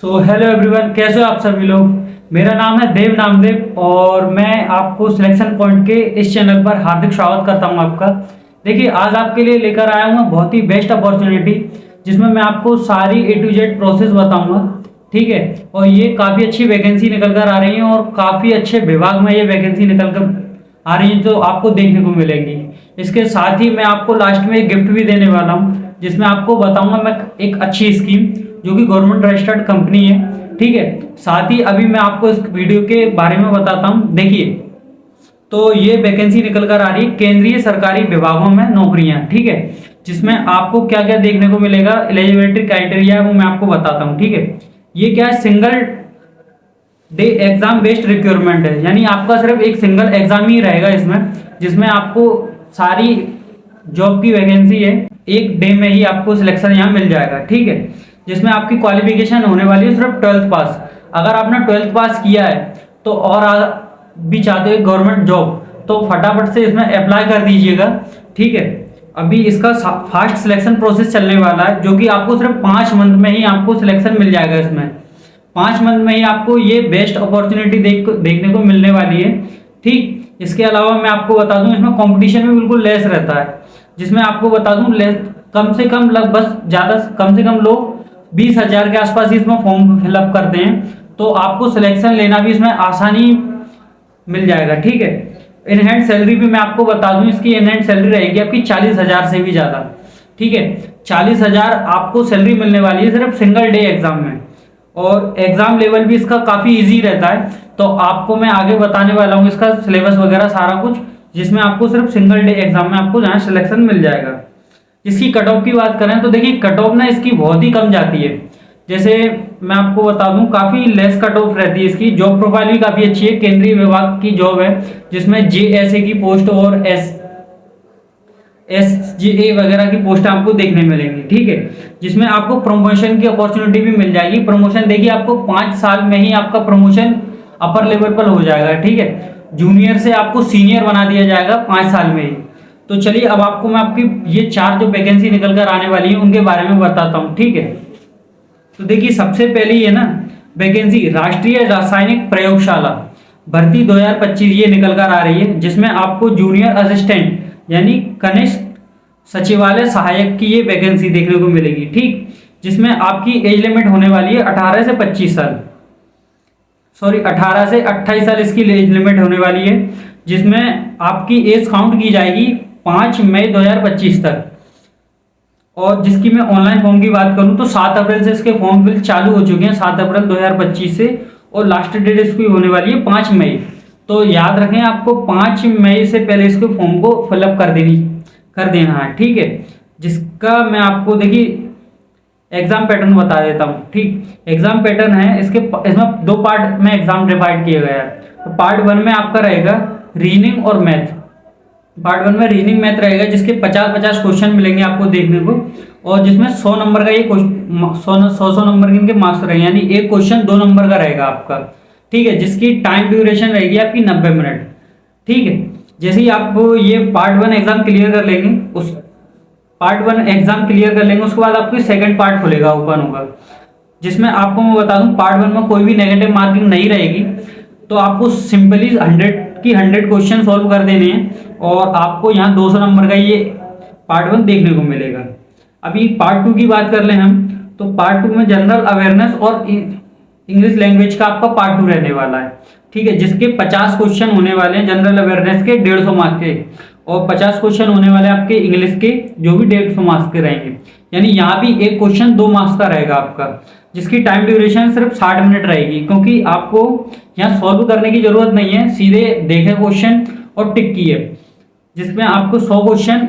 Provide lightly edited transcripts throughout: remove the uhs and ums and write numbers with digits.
So hello everyone, कैसे हो आप सभी लोग। मेरा नाम है देव नामदेव और मैं आपको सिलेक्शन पॉइंट के इस चैनल पर हार्दिक स्वागत करता हूं आपका। देखिए, आज आपके लिए लेकर आया हूं बहुत ही बेस्ट अपॉर्चुनिटी, जिसमें मैं आपको सारी A to Z प्रोसेस बताऊंगा। ठीक है, और ये काफ़ी अच्छी वैकेंसी निकल कर आ रही है और काफ़ी अच्छे विभाग में ये वैकेंसी निकल कर आ रही है जो आपको देखने को मिलेंगी। इसके साथ ही मैं आपको लास्ट में एक गिफ्ट भी देने वाला हूँ, जिसमें आपको बताऊंगा मैं एक अच्छी स्कीम जो कि गवर्नमेंट रजिस्टर्ड कंपनी है। ठीक है, साथ ही अभी मैं आपको इस वीडियो के बारे में बताता हूँ। देखिए, तो ये वैकेंसी निकल कर आ रही है केंद्रीय सरकारी विभागों में नौकरियां। ठीक है, जिसमें आपको क्या क्या देखने को मिलेगा, एलिजिबिलिटी क्राइटेरिया है वो मैं आपको बताता हूँ। ठीक है, ये क्या है, single day exam based requirement है, यानी आपका सिर्फ एक सिंगल एग्जाम ही रहेगा इसमें, जिसमें आपको सारी जॉब की वैकेंसी है, एक डे में ही आपको सिलेक्शन यहाँ मिल जाएगा। ठीक है, जिसमें आपकी क्वालिफिकेशन होने वाली है सिर्फ 12th पास। अगर आपने 12th पास किया है तो और भी चाहते हो गवर्नमेंट जॉब, तो फटाफट से इसमें अप्लाई कर दीजिएगा। ठीक है, अभी इसका फास्ट सिलेक्शन प्रोसेस चलने वाला है, जो कि आपको सिर्फ 5 मंथ में ही आपको सिलेक्शन मिल जाएगा। इसमें 5 मंथ में ही आपको ये बेस्ट अपॉर्चुनिटी देखने को मिलने वाली है। ठीक, इसके अलावा मैं आपको बता दूं, इसमें कंपटीशन भी बिल्कुल लेस रहता है, जिसमें आपको बता दूं कम से कम लगभग ज़्यादा कम से कम लोग 20,000 के आसपास ही इसमें फॉर्म फिलअप करते हैं, तो आपको सिलेक्शन लेना भी इसमें आसानी मिल जाएगा। ठीक है, इन हैंड सैलरी भी मैं आपको बता दूं, इसकी इन हैंड सैलरी रहेगी आपकी 40,000 से भी ज़्यादा। ठीक है, 40,000 आपको सैलरी मिलने वाली है सिर्फ सिंगल डे एग्जाम में, और एग्जाम लेवल भी इसका काफ़ी ईजी रहता है। तो आपको मैं आगे बताने वाला हूँ इसका सिलेबस वगैरह सारा कुछ, जिसमें आपको सिर्फ सिंगल डे एग्जाम में आपको जहाँ सिलेक्शन मिल जाएगा। इसकी कट ऑफ की बात करें तो देखिए, कट ऑफ ना इसकी बहुत ही कम जाती है। जैसे मैं आपको बता दूं, काफ़ी लेस कट ऑफ रहती है इसकी। जॉब प्रोफाइल भी काफ़ी अच्छी है, केंद्रीय विभाग की जॉब है, जिसमें JSA की पोस्ट और SGA वगैरह की पोस्ट आपको देखने मिलेंगी। ठीक है, जिसमें आपको प्रमोशन की अपॉर्चुनिटी भी मिल जाएगी। प्रमोशन देखिए, आपको 5 साल में ही आपका प्रमोशन अपर लेवल पर हो जाएगा। ठीक है, जूनियर से आपको सीनियर बना दिया जाएगा 5 साल में ही। तो चलिए, अब आपको मैं आपकी ये 4 जो वैकेंसी निकल कर आने वाली है उनके बारे में बताता हूँ। ठीक है, तो देखिए, सबसे पहले ये ना वैकेंसी राष्ट्रीय रासायनिक प्रयोगशाला भर्ती 2025 ये निकल कर आ रही है, जिसमें आपको जूनियर असिस्टेंट यानी कनिष्ठ सचिवालय सहायक की ये वैकेंसी देखने को मिलेगी। ठीक, जिसमें आपकी एज लिमिट होने वाली है 18 से 25 साल, सॉरी 18 से 28 साल इसकी एज लिमिट होने वाली है, जिसमें आपकी एज काउंट की जाएगी 5 मई 2025 तक। और जिसकी मैं ऑनलाइन फॉर्म की बात करूं तो 7 अप्रैल से इसके फॉर्म फिल चालू हो चुके हैं, 7 अप्रैल 2025 से, और लास्ट डेट इसकी होने वाली है 5 मई। तो याद रखें, आपको 5 मई से पहले इसके फॉर्म को फिलअप कर देना है। ठीक है, जिसका मैं आपको देखिए एग्जाम पैटर्न बता देता हूँ। ठीक, एग्जाम पैटर्न है इसमें 2 पार्ट में एग्जाम डिवाइड किया गया है। तो पार्ट 1 में आपका रहेगा रीजनिंग और मैथ। पार्ट 1 में रीजनिंग मैथ रहेगा, जिसके 50-50 क्वेश्चन मिलेंगे आपको देखने को, और जिसमें 100 नंबर का ये 100 नंबर के इनके मार्क्स रहेंगे, यानी एक क्वेश्चन 2 नंबर का रहेगा आपका। ठीक है, जिसकी टाइम ड्यूरेशन रहेगी आपकी 90 मिनट। ठीक है, जैसे ही आप ये पार्ट 1 एग्जाम क्लियर कर लेंगे, उसके बाद आपकी सेकंड पार्ट खुलेगा, ओपन होगा, जिसमें आपको मैं बता दूं, पार्ट 1 में कोई भी नेगेटिव मार्किंग नहीं रहेगी। तो आपको सिंपली 100 क्वेश्चन सॉल्व कर देने हैं, और आपको यहाँ 200 नंबर का ये पार्ट 1 देखने को मिलेगा। अभी पार्ट 2 की बात कर लें हम, तो पार्ट 2 में जनरल अवेयरनेस और इंग्लिश लैंग्वेज का आपका पार्ट 2 रहने वाला है। ठीक है, जिसके 50 क्वेश्चन होने वाले हैं जनरल अवेयरनेस के 150 मार्क्स के, और 50 क्वेश्चन होने वाले आपके इंग्लिश के, जो भी 150 मार्क्स के रहेंगे। यानी यहाँ भी एक क्वेश्चन 2 मार्क्स का रहेगा आपका, जिसकी टाइम ड्यूरेशन सिर्फ 60 मिनट रहेगी, क्योंकि आपको यहाँ सॉल्व करने की जरूरत नहीं है, सीधे देखे क्वेश्चन और टिक की है, जिसमें आपको 100 क्वेश्चन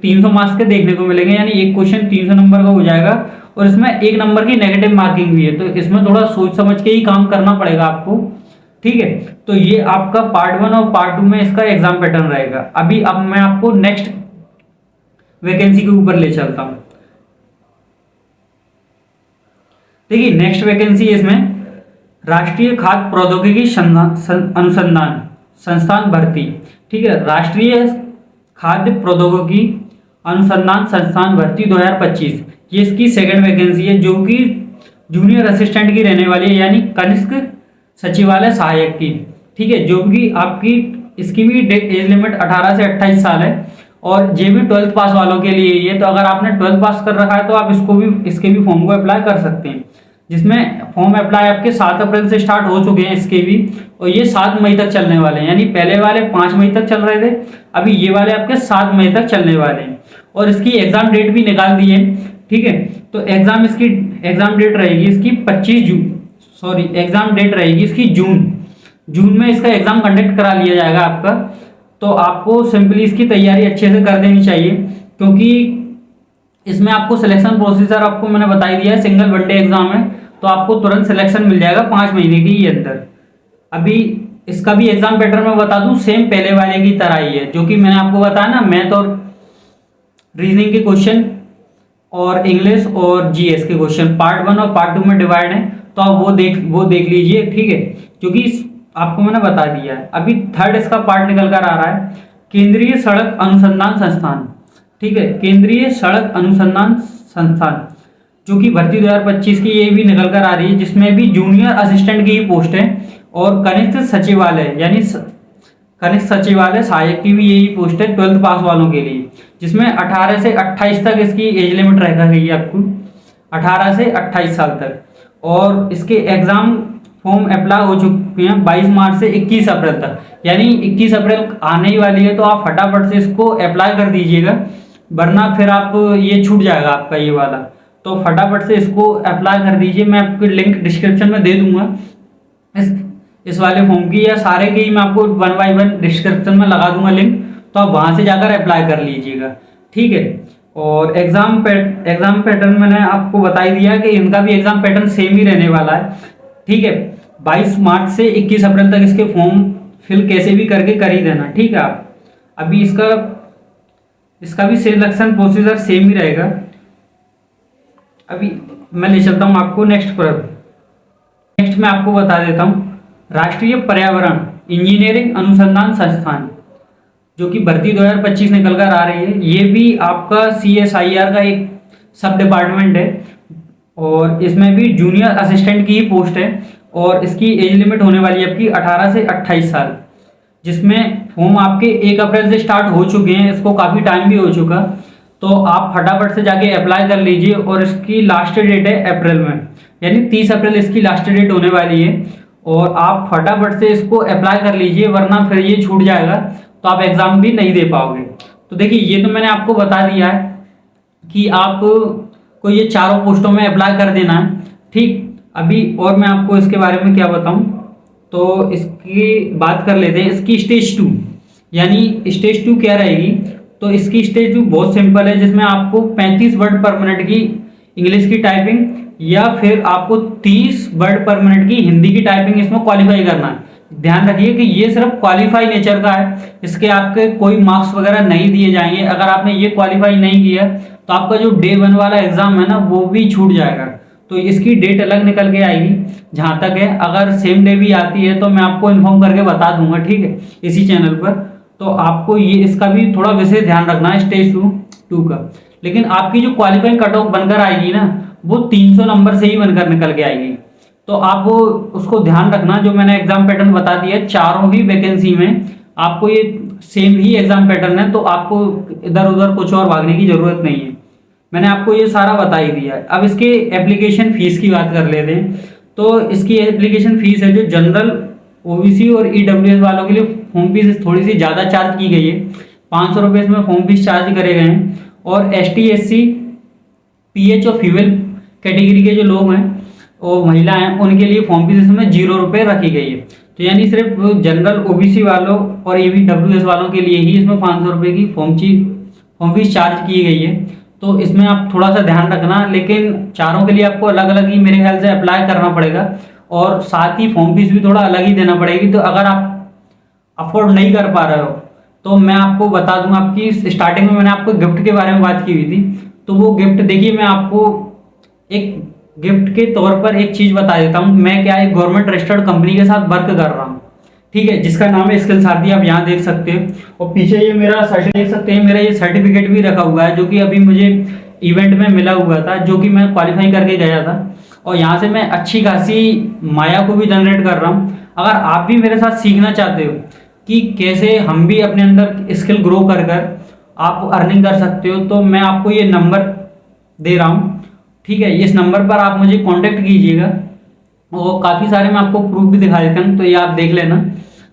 300 मार्क्स के देखने को मिलेंगे, यानी एक क्वेश्चन 300 नंबर का हो जाएगा, और इसमें 1 नंबर की नेगेटिव मार्किंग भी है। तो इसमें थोड़ा सोच समझ के ही काम करना पड़ेगा आपको। ठीक है, तो ये आपका पार्ट 1 और पार्ट 2 में इसका एग्जाम पैटर्न रहेगा। अब मैं आपको नेक्स्ट वैकेंसी के ऊपर ले चलता हूं। देखिए, नेक्स्ट वैकेंसी इसमें राष्ट्रीय खाद्य प्रौद्योगिकी अनुसंधान संस्थान भर्ती। ठीक है, राष्ट्रीय खाद्य प्रौद्योगिकी अनुसंधान संस्थान भर्ती 2025 ये इसकी सेकंड वैकेंसी है, जो कि जूनियर असिस्टेंट की रहने वाली है, यानी कनिष्ठ सचिवालय सहायक की। ठीक है, जो कि आपकी इसकी भी एज लिमिट 18 से 28 साल है, और ये भी 12th पास वालों के लिए ये। तो अगर आपने 12th पास कर रखा है तो आप इसके भी फॉर्म को अप्लाई कर सकते हैं, जिसमें फॉर्म अप्लाई आपके 7 अप्रैल से स्टार्ट हो चुके हैं इसके भी, और ये 7 मई तक चलने वाले हैं। यानी पहले वाले 5 मई तक चल रहे थे, अभी ये वाले आपके 7 मई तक चलने वाले हैं। और इसकी एग्जाम डेट भी निकाल दी है। ठीक है, तो एग्जाम डेट रहेगी इसकी 25 जून, सॉरी एग्जाम डेट रहेगी इसकी जून में इसका एग्जाम कंडक्ट करा लिया जाएगा आपका। तो आपको सिंपली इसकी तैयारी अच्छे से कर देनी चाहिए, क्योंकि इसमें आपको सिलेक्शन प्रोसीजर आपको मैंने बता ही दिया है। सिंगल वनडे एग्जाम है, तो आपको तुरंत सिलेक्शन मिल जाएगा 5 महीने के अंदर। अभी इसका भी एग्जाम पैटर्न मैं बता दूं, सेम पहले वाले की तरह ही है, जो कि मैंने आपको बताया ना, मैथ और रीजनिंग के क्वेश्चन और इंग्लिश और जीएस के क्वेश्चन पार्ट 1 और पार्ट 2 में डिवाइड है। तो आप वो देख लीजिए। ठीक है, क्योंकि आपको मैंने बता दिया है। अभी थर्ड इसका पार्ट निकल कर आ रहा है, केंद्रीय सड़क अनुसंधान संस्थान। ठीक है, केंद्रीय सड़क अनुसंधान संस्थान, जो कि भर्ती 2025 की ये भी निकल कर आ रही है, जिसमें भी जूनियर असिस्टेंट की ही पोस्ट है, और कनिष्ठ सचिवालय यानी कनिष्ठ सचिवालय सहायक की भी यही पोस्ट है 12th पास वालों के लिए, जिसमें 18 से 28 तक इसकी एज लिमिट रखा गई है आपको, 18 से 28 साल तक। और इसके एग्जाम फॉर्म अप्लाई हो चुके हैं 22 मार्च से 21 अप्रैल तक, यानी 21 अप्रैल आने ही वाली है। तो आप फटाफट से इसको अप्लाई कर दीजिएगा, वरना फिर आप ये छूट जाएगा आपका ये वाला। तो फटाफट से इसको अप्लाई कर दीजिए। मैं आपको लिंक डिस्क्रिप्शन में दे दूंगा इस वाले फॉर्म की, या सारे की मैं आपको 1 बाय 1 डिस्क्रिप्शन में लगा दूंगा लिंक, तो आप वहां से जाकर अप्लाई कर लीजिएगा। ठीक है, और एग्जाम पैटर्न मैंने आपको बता ही दिया कि इनका भी एग्जाम पैटर्न सेम ही रहने वाला है। ठीक है, 22 मार्च से 21 अप्रैल तक इसके फॉर्म फिल कैसे भी करके कर ही देना। ठीक है, आप अभी इसका भी सिलेक्शन प्रोसीजर सेम ही रहेगा। अभी मैं ले चलता हूँ आपको नेक्स्ट मैं आपको बता देता हूँ राष्ट्रीय पर्यावरण इंजीनियरिंग अनुसंधान संस्थान, जो कि भर्ती 2025 निकल कर आ रही है। ये भी आपका CSIR का एक सब डिपार्टमेंट है, और इसमें भी जूनियर असिस्टेंट की ही पोस्ट है, और इसकी एज लिमिट होने वाली है आपकी 18 से 28 साल, जिसमें फॉर्म आपके 1 अप्रैल से स्टार्ट हो चुके हैं। इसको काफ़ी टाइम भी हो चुका, तो आप फटाफट से जाके अप्लाई कर लीजिए। और इसकी लास्ट डेट है अप्रैल में, यानी 30 अप्रैल इसकी लास्ट डेट होने वाली है, और आप फटाफट से इसको अप्लाई कर लीजिए, वरना फिर ये छूट जाएगा, तो आप एग्ज़ाम भी नहीं दे पाओगे। तो देखिए, ये तो मैंने आपको बता दिया है कि आप को ये चारों पोस्टों में अप्लाई कर देना है। ठीक, अभी और मैं आपको इसके बारे में क्या बताऊं, तो इसकी बात कर लेते हैं। इसकी स्टेज 2, यानी स्टेज 2 क्या रहेगी, तो इसकी स्टेज 2 बहुत सिंपल है, जिसमें आपको 35 वर्ड पर मिनट की इंग्लिश की टाइपिंग, या फिर आपको 30 वर्ड पर मिनट की हिंदी की टाइपिंग इसमें क्वालिफाई करना है। ध्यान रखिए कि ये सिर्फ क्वालिफाई नेचर का है, इसके आपके कोई मार्क्स वगैरह नहीं दिए जाएंगे। अगर आपने ये क्वालिफाई नहीं किया तो आपका जो डे 1 वाला एग्जाम है ना, वो भी छूट जाएगा। तो इसकी डेट अलग निकल के आएगी जहाँ तक है। अगर सेम डे भी आती है तो मैं आपको इन्फॉर्म करके बता दूंगा, ठीक है, इसी चैनल पर। तो आपको ये इसका भी थोड़ा विशेष ध्यान रखना है स्टेज 2 का। लेकिन आपकी जो क्वालिफाइंग कट ऑफ बनकर आएगी ना, वो 300 नंबर से ही बनकर निकल के आएगी। तो आप वो उसको ध्यान रखना, जो मैंने एग्जाम पैटर्न बता दिया है, चारों ही वैकेंसी में आपको ये सेम ही एग्जाम पैटर्न है, तो आपको इधर उधर कुछ और भागने की जरूरत नहीं है। मैंने आपको ये सारा बता ही दिया है। अब इसके एप्लीकेशन फीस की बात कर लेते हैं। तो इसकी एप्लीकेशन फीस है जो जनरल, ओबीसी और ईडब्ल्यूएस वालों के लिए फॉर्म फीस थोड़ी सी ज़्यादा चार्ज की गई है। 500 रुपये इसमें फॉर्म फीस चार्ज करे गए हैं। और ST SC PH और फीमेल कैटेगरी के जो लोग हैं और महिला हैं, उनके लिए फॉर्म फीस इसमें 0 रुपये रखी गई है। तो यानी सिर्फ जनरल, OBC वालों और EWS वालों के लिए ही इसमें 500 रुपये की फॉर्म फीस चार्ज की गई है। तो इसमें आप थोड़ा सा ध्यान रखना। लेकिन चारों के लिए आपको अलग अलग ही मेरे ख्याल से अप्लाई करना पड़ेगा, और साथ ही फॉर्म फीस भी थोड़ा अलग ही देना पड़ेगी। तो अगर आप अफोर्ड नहीं कर पा रहे हो तो मैं आपको बता दूं, आपकी स्टार्टिंग में मैंने आपको गिफ्ट के बारे में बात की हुई थी। तो वो गिफ्ट देखिए, मैं आपको एक गिफ्ट के तौर पर एक चीज़ बता देता हूँ। मैं क्या एक गवर्नमेंट रजिस्टर्ड कंपनी के साथ वर्क कर रहा हूँ, ठीक है, जिसका नाम है स्किल सारथी। आप यहाँ देख सकते हैं, और पीछे ये मेरा सर्टिफिकेट देख सकते हैं, मेरा ये सर्टिफिकेट भी रखा हुआ है, जो कि अभी मुझे इवेंट में मिला हुआ था, जो कि मैं क्वालिफाई करके गया था। और यहाँ से मैं अच्छी खासी माया को भी जनरेट कर रहा हूँ। अगर आप भी मेरे साथ सीखना चाहते हो कि कैसे हम भी अपने अंदर स्किल ग्रो कर कर आप अर्निंग कर सकते हो, तो मैं आपको ये नंबर दे रहा हूँ, ठीक है। इस नंबर पर आप मुझे कांटेक्ट कीजिएगा और काफ़ी सारे मैं आपको प्रूफ भी दिखा देता हूँ, तो ये आप देख लेना।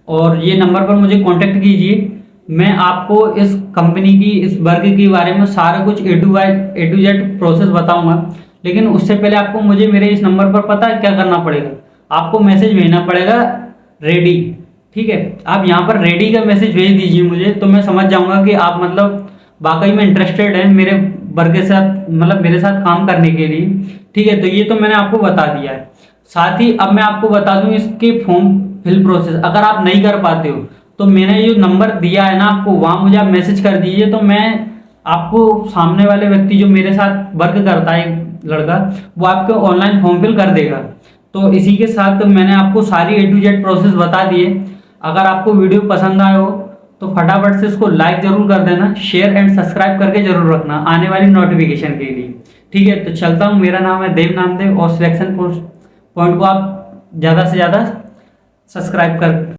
और ये नंबर पर मुझे कांटेक्ट कीजिए, मैं आपको इस कंपनी की, इस वर्क के बारे में सारा कुछ ए टू जेड प्रोसेस बताऊंगा। लेकिन उससे पहले आपको मुझे मेरे इस नंबर पर पता है क्या करना पड़ेगा, आपको मैसेज भेजना पड़ेगा रेडी, ठीक है। आप यहाँ पर रेडी का मैसेज भेज दीजिए मुझे, तो मैं समझ जाऊंगा कि आप मतलब वाकई में इंटरेस्टेड हैं मेरे वर्क के साथ, मतलब मेरे साथ काम करने के लिए, ठीक है। तो ये तो मैंने आपको बता दिया है। साथ ही अब मैं आपको बता दूं इसके फॉर्म फिल प्रोसेस, अगर आप नहीं कर पाते हो तो मैंने जो नंबर दिया है ना आपको, वहाँ मुझे आप मैसेज कर दीजिए, तो मैं आपको सामने वाले व्यक्ति जो मेरे साथ वर्क करता है लड़का, वो आपको ऑनलाइन फॉर्म फिल कर देगा। तो इसी के साथ मैंने आपको सारी ए टू जेड प्रोसेस बता दिए। अगर आपको वीडियो पसंद आए हो तो फटाफट से इसको लाइक जरूर कर देना, शेयर एंड सब्सक्राइब करके जरूर रखना आने वाली नोटिफिकेशन के लिए, ठीक है। तो चलता हूँ, मेरा नाम है देव नामदेव और सिलेक्शन पॉइंट को आप ज़्यादा से ज़्यादा सब्सक्राइब कर